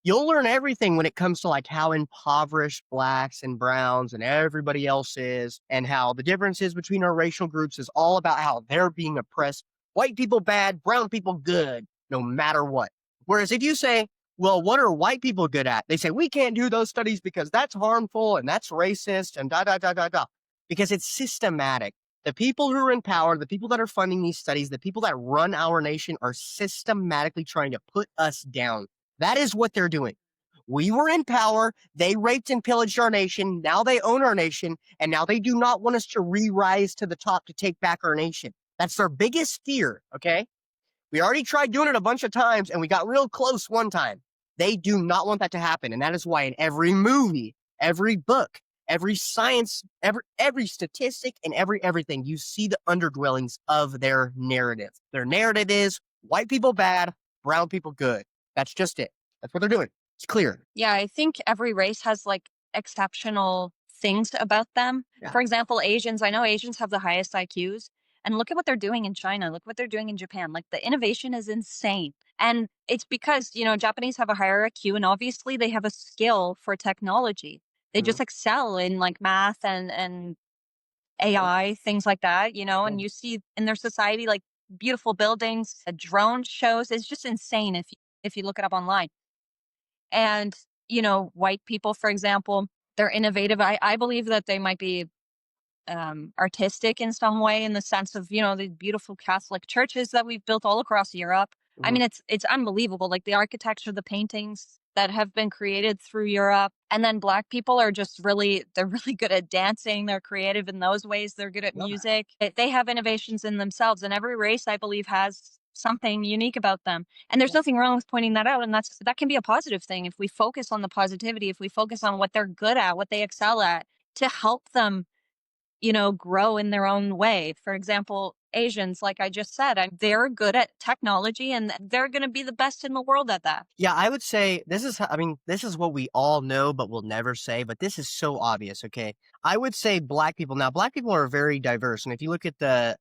You'll learn everything when it comes to like how impoverished blacks and browns and everybody else is, and how the differences between our racial groups is all about how they're being oppressed. White people bad, brown people good, no matter what. Whereas if you say, well, what are white people good at? They say, we can't do those studies because that's harmful and that's racist and da da da da da. Because it's systematic. The people who are in power, the people that are funding these studies, the people that run our nation are systematically trying to put us down. That is what they're doing. We were in power. They raped and pillaged our nation. Now they own our nation. And now they do not want us to re rise to the top to take back our nation. That's their biggest fear. Okay. We already tried doing it a bunch of times and we got real close one time. They do not want that to happen. And that is why in every movie, every book, every science, every statistic, and everything, you see the underdwellings of their narrative. Their narrative is white people bad, brown people good. That's just it. That's what they're doing. It's clear. Yeah, I think every race has like exceptional things about them. Yeah. For example, Asians, I know Asians have the highest IQs. And look at what they're doing in China. Look what they're doing in Japan. Like the innovation is insane. And it's because, Japanese have a higher IQ and obviously they have a skill for technology. They Mhm. just excel in like math and Yeah. AI, things like that, Yeah. and you see in their society like beautiful buildings, drone shows. It's just insane if you look it up online. And, white people, for example, they're innovative. I believe that they might be artistic in some way, in the sense of, the beautiful Catholic churches that we've built all across Europe. I Mhm. mean, it's unbelievable. Like the architecture, the paintings that have been created through Europe. And then black people are just they're really good at dancing. They're creative in those ways. They're good at Love that. music. They have innovations in themselves. And every race, I believe, has something unique about them. And there's Yeah. nothing wrong with pointing that out. And that can be a positive thing if we focus on the positivity, if we focus on what they're good at, what they excel at, to help them grow in their own way. For example, Asians, like I just said, they're good at technology and they're going to be the best in the world at that. Yeah, I would say I mean, this is what we all know, but we'll never say, but this is so obvious. Okay. I would say black people are very diverse. And if you look at the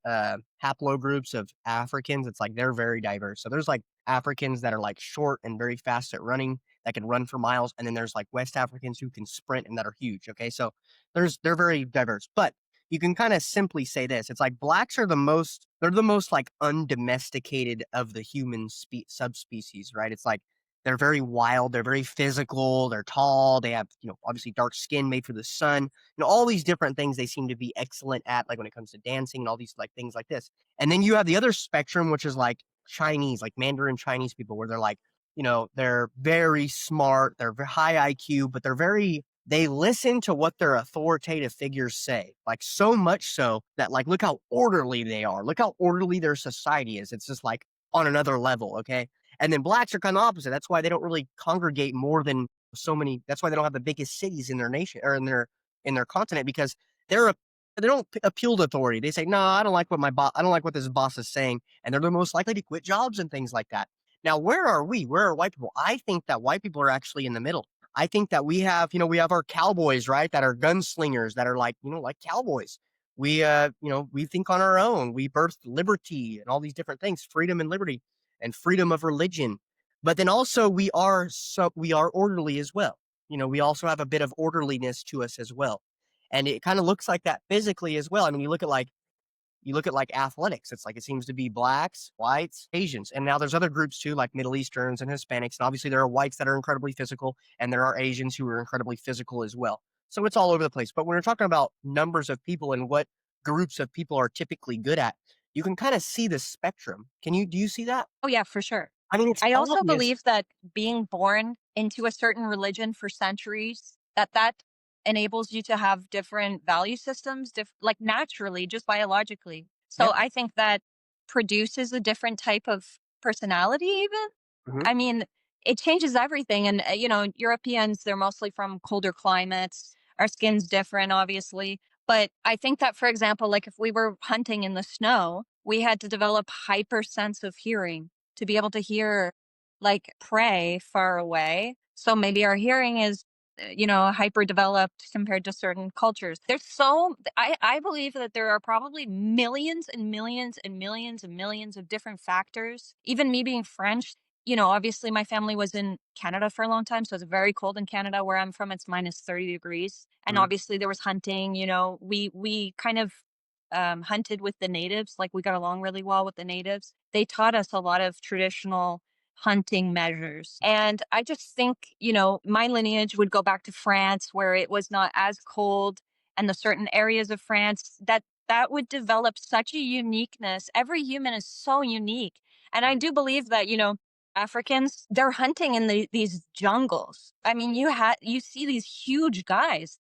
haplogroups of Africans, it's like they're very diverse. So there's like Africans that are like short and very fast at running that can run for miles. And then there's like West Africans who can sprint and that are huge. Okay. So they're very diverse. But you can kind of simply say this. It's like blacks are they're the most like undomesticated of the human subspecies, right? It's like they're very wild. They're very physical. They're tall. They have, obviously dark skin made for the sun. All these different things they seem to be excellent at, like when it comes to dancing and all these like things like this. And then you have the other spectrum, which is like Chinese, like Mandarin Chinese people, where they're like, they're very smart. They're high IQ, but they listen to what their authoritative figures say, like so much so that like, look how orderly they are. Look how orderly their society is. It's just like on another level. Okay. And then blacks are kind of opposite. That's why they don't really congregate more than so many. That's why they don't have the biggest cities in their nation or in their continent, because they don't appeal to authority. They say, "No, I don't like what I don't like what this boss is saying," and they're the most likely to quit jobs and things like that. Now, where are we? Where are white people? I think that white people are actually in the middle. I think that we have our cowboys, right? That are gunslingers, that are like cowboys. We think on our own. We birthed liberty and all these different things, freedom and liberty and freedom of religion. But then also we are orderly as well. We also have a bit of orderliness to us as well. And it kind of looks like that physically as well. I mean, you look at athletics. It's like it seems to be blacks, whites, Asians, and now there's other groups too, like Middle Easterns and Hispanics. And obviously, there are whites that are incredibly physical, and there are Asians who are incredibly physical as well. So it's all over the place. But when we're talking about numbers of people and what groups of people are typically good at, you can kind of see the spectrum. Do you see that? Oh, yeah, for sure. I mean, it's I also obvious. believe that being born into a certain religion for centuries, that enables you to have different value systems, like naturally, just biologically. So Yeah. I think that produces a different type of personality, even. Mhm. I mean, it changes everything. And, Europeans, they're mostly from colder climates. Our skin's different, obviously. But I think that, for example, like if we were hunting in the snow, we had to develop hyper sense of hearing to be able to hear like prey far away. So maybe our hearing is, hyper developed compared to certain cultures. I believe that there are probably millions and millions and millions and millions of different factors. Even me being French, obviously my family was in Canada for a long time. So it's very cold in Canada. Where I'm from, it's minus 30 degrees. And Mhm. obviously there was hunting, we kind of hunted with the natives. Like we got along really well with the natives. They taught us a lot of traditional hunting measures. And I just think, my lineage would go back to France where it was not as cold, and the certain areas of France that would develop such a uniqueness. Every human is so unique. And I do believe that, Africans, they're hunting in these jungles. I mean, you see these huge guys.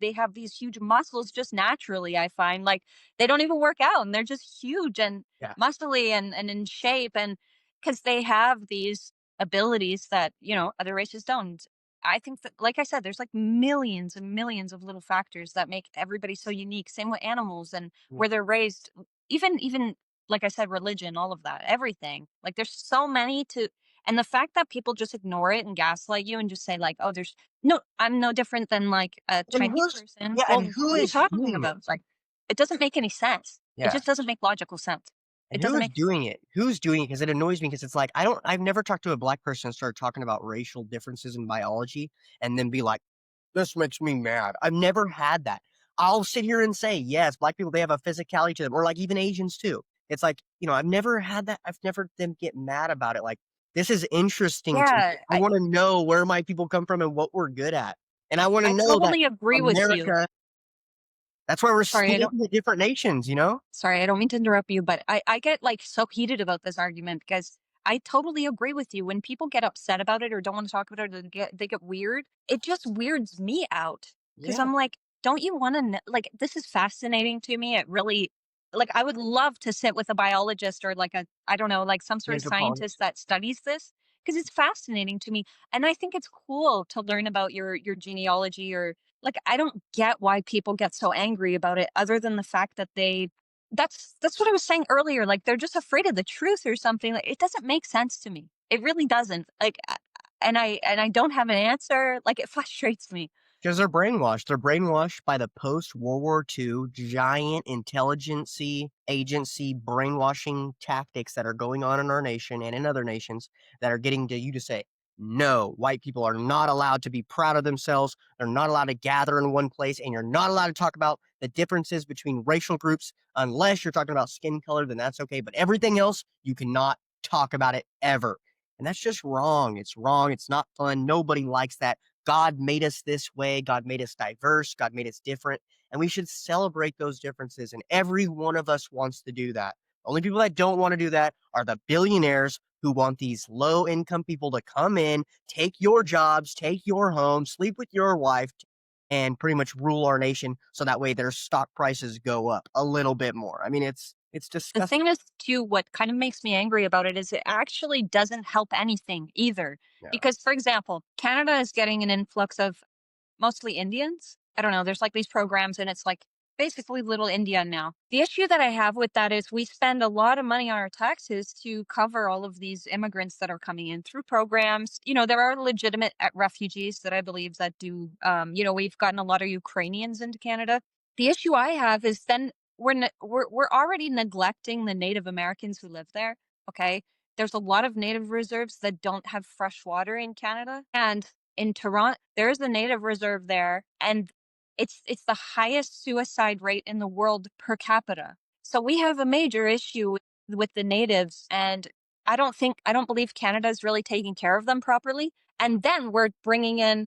They have these huge muscles just naturally, I find. Like they don't even work out and they're just huge and Yeah. muscly and in shape, and because they have these abilities that, other races don't. I think that, like I said, there's like millions and millions of little factors that make everybody so unique. Same with animals and Mhm. where they're raised, even like I said, religion, all of that, everything. Like there's so many to, and the fact that people just ignore it and gaslight you and just say like, oh, there's no, I'm no different than like a And Chinese who's person. yeah, and Well, who what are you is talking doing it? about? It's like, it doesn't make any sense. It Yeah. just doesn't make logical sense. And It who doesn't is make doing it? Who's doing it? Because it annoys me because it's like I've never talked to a black person and started talking about racial differences in biology and then be like, this makes me mad. I've never had that. I'll sit here and say, yes, black people, they have a physicality to them, or like even Asians too. It's like, I've never had that. I've never them get mad about it. Like, this is interesting to me. Yeah, I want to know where my people come from and what we're good at. And I want to I know that totally agree with you. America, that's why we're Sorry, I split don't into different nations? Sorry, I don't mean to interrupt you, but I get like so heated about this argument because I totally agree with you. When people get upset about it or don't want to talk about it, or they get weird. It just weirds me out because Yeah. I'm like, don't you want to like this is fascinating to me. It really, like, I would love to sit with a biologist or like a, I don't know, like some sort of scientist Anthropologist. that studies this because it's fascinating to me. And I think it's cool to learn about your genealogy, or like I don't get why people get so angry about it other than the fact that that's what I was saying earlier. Like they're just afraid of the truth or something. Like it doesn't make sense to me. It really doesn't. Like, and I don't have an answer. Like it frustrates me. Because they're brainwashed. They're brainwashed by the post World War II giant intelligence agency brainwashing tactics that are going on in our nation and in other nations that are getting to you to say, no, white people are not allowed to be proud of themselves. They're not allowed to gather in one place, and you're not allowed to talk about the differences between racial groups unless you're talking about skin color, then that's okay. But everything else, you cannot talk about it ever. And that's just wrong. It's wrong. It's not fun. Nobody likes that. God made us this way. God made us diverse. God made us different. And we should celebrate those differences. And every one of us wants to do that. The only people that don't want to do that are the billionaires who want these low income people to come in, take your jobs, take your home, sleep with your wife, and pretty much rule our nation so that way their stock prices go up a little bit more. I mean, it's The disgusting. thing is, too, what kind of makes me angry about it is it actually doesn't help anything either. Yeah. Because, for example, Canada is getting an influx of mostly Indians. I don't know. There's like these programs, and it's like basically little India now. The issue that I have with that is we spend a lot of money on our taxes to cover all of these immigrants that are coming in through programs. There are legitimate refugees that I believe that do. We've gotten a lot of Ukrainians into Canada. The issue I have is then we're already neglecting the Native Americans who live there. Okay, there's a lot of native reserves that don't have fresh water in Canada, and in Toronto, there's a native reserve there, and it's the highest suicide rate in the world per capita. So we have a major issue with the natives, and I don't believe Canada's really taking care of them properly. And then we're bringing in,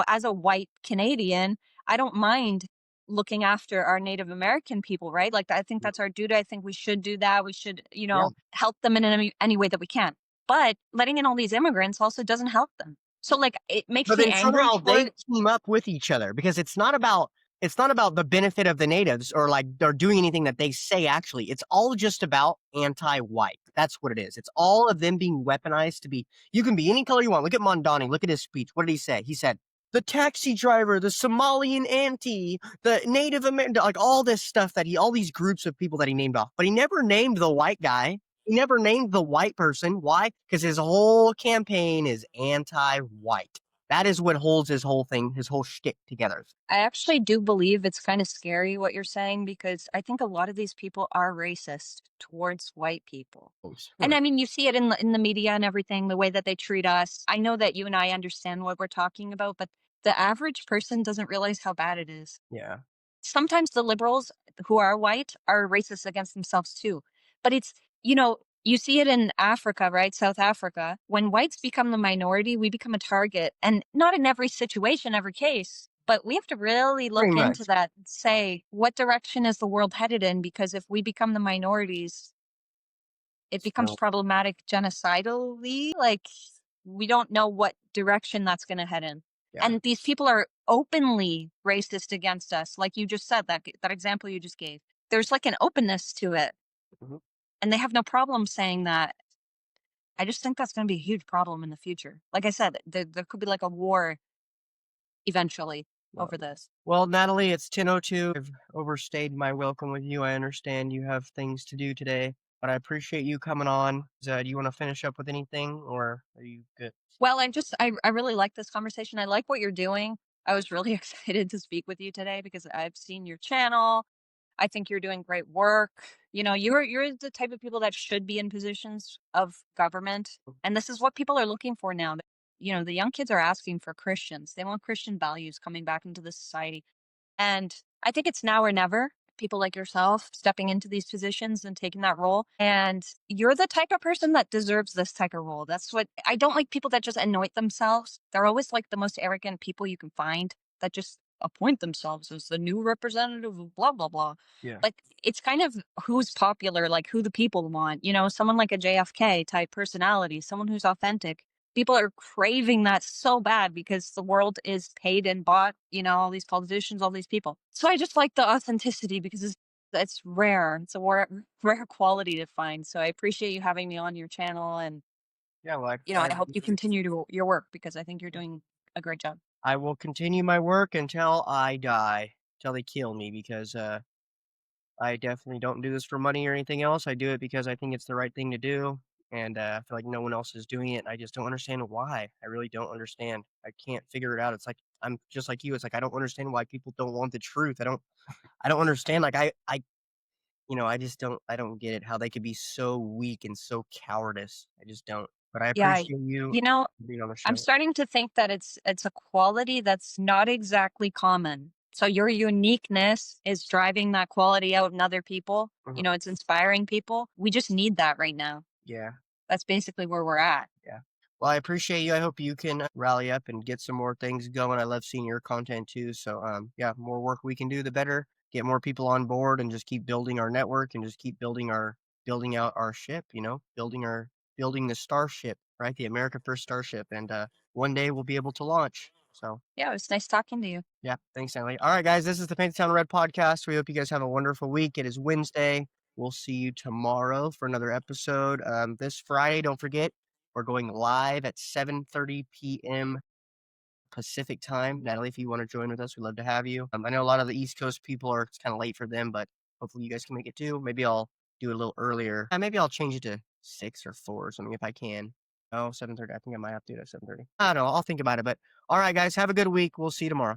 as a white Canadian, I don't mind looking after our Native American people, right? Like I think that's our duty. I think we should do that. We should, Yeah. help them in any way that we can. but letting in all these immigrants also doesn't help them. So, like, it makes But me then angry somehow they toward. team up with each other because it's not about the benefit of the natives or like they're doing anything that they say actually. It's all just about anti-white. That's what it is. It's all of them being weaponized to be you can be any color you want. Look at Mondani, look at his speech. What did he say? He said, the taxi driver, the Somalian auntie, the Native American, like all this stuff that all these groups of people that he named off. But he never named the white guy. He never named the white person. Why? Because his whole campaign is anti-white. That is what holds his whole thing, his whole shtick together. I actually do believe it's kind of scary what you're saying because I think a lot of these people are racist towards white people. Oh, And sure. I mean, you see it in the media and everything, the way that they treat us. I know that you and I understand what we're talking about, but the average person doesn't realize how bad it is. Yeah. Sometimes the liberals who are white are racist against themselves too. But it's, you see it in Africa, right? South Africa. When whites become the minority, we become a target. And not in every situation, every case, but we have to really Pretty look into much. that and say, what direction is the world headed in? Because if we become the minorities, it becomes So, problematic genocidally. Like, we don't know what direction that's going to head in. yeah. And these people are openly racist against us. Like you just said, that example you just gave. There's like an openness to it. Mhm. And they have no problem saying that. I just think that's going to be a huge problem in the future. Like I said, there could be like a war eventually Well, over this. well, Natalie, it's 10:02. I've overstayed my welcome with you. I understand you have things to do today, but I appreciate you coming on. Do you want to finish up with anything, or are you good? Well, I really like this conversation. I like what you're doing. I was really excited to speak with you today because I've seen your channel. I think you're doing great work. You're the type of people that should be in positions of government, and this is what people are looking for now. The young kids are asking for Christians. They want Christian values coming back into the society. And I think it's now or never. People like yourself stepping into these positions and taking that role. And you're the type of person that deserves this type of role. That's what I don't like people that just anoint themselves. They're always like the most arrogant people you can find that just appoint themselves as the new representative of blah, blah, blah. Yeah. But it's kind of who's popular, like who the people want, someone like a JFK type personality, someone who's authentic. People are craving that so bad because the world is paid and bought, all these politicians, all these people. So I just like the authenticity because it's rare. It's a rare quality to find. So I appreciate you having me on your channel, and Yeah. Well, I hope you continue your work because I think you're doing a great job. I will continue my work until I die, till they kill me, because I definitely don't do this for money or anything else. I do it because I think it's the right thing to do, and, I feel like no one else is doing it, and I just don't understand why. I really don't understand. I can't figure it out. It's like I'm just like you. It's like I don't understand why people don't want the truth. I don't understand. Like, I just don't get it how they could be so weak and so cowardice. I just don't. But I Yeah, appreciate you you know, being on the I'm show. starting to think that it's a quality that's not exactly common. So your uniqueness is driving that quality out in other people. Mhm. It's inspiring people. We just need that right now. Yeah. That's basically where we're at. Yeah. Well, I appreciate you. I hope you can rally up and get some more things going. I love seeing your content too. So, yeah, more work we can do, the better. Get more people on board and just keep building our network and just keep building out our ship. Building the starship, right? The America First Starship, and one day we'll be able to launch. So, Yeah, it was nice talking to you. yeah, thanks, Emily. All right, guys, this is the Paint the Town Red podcast. We hope you guys have a wonderful week. It is Wednesday. We'll see you tomorrow for another episode. This Friday, don't forget, we're going live at 7:30 p.m. Pacific time. Natalie, if you want to join with us, we'd love to have you. I know a lot of the East Coast people are it's kind of late for them, but hopefully you guys can make it too. Maybe I'll do it a little earlier. Maybe I'll change it to 6 or 4 or something if I can. Oh, 7:30. I think I might have to do it at 7:30. I don't know. I'll think about it. But all right, guys, have a good week. We'll see you tomorrow.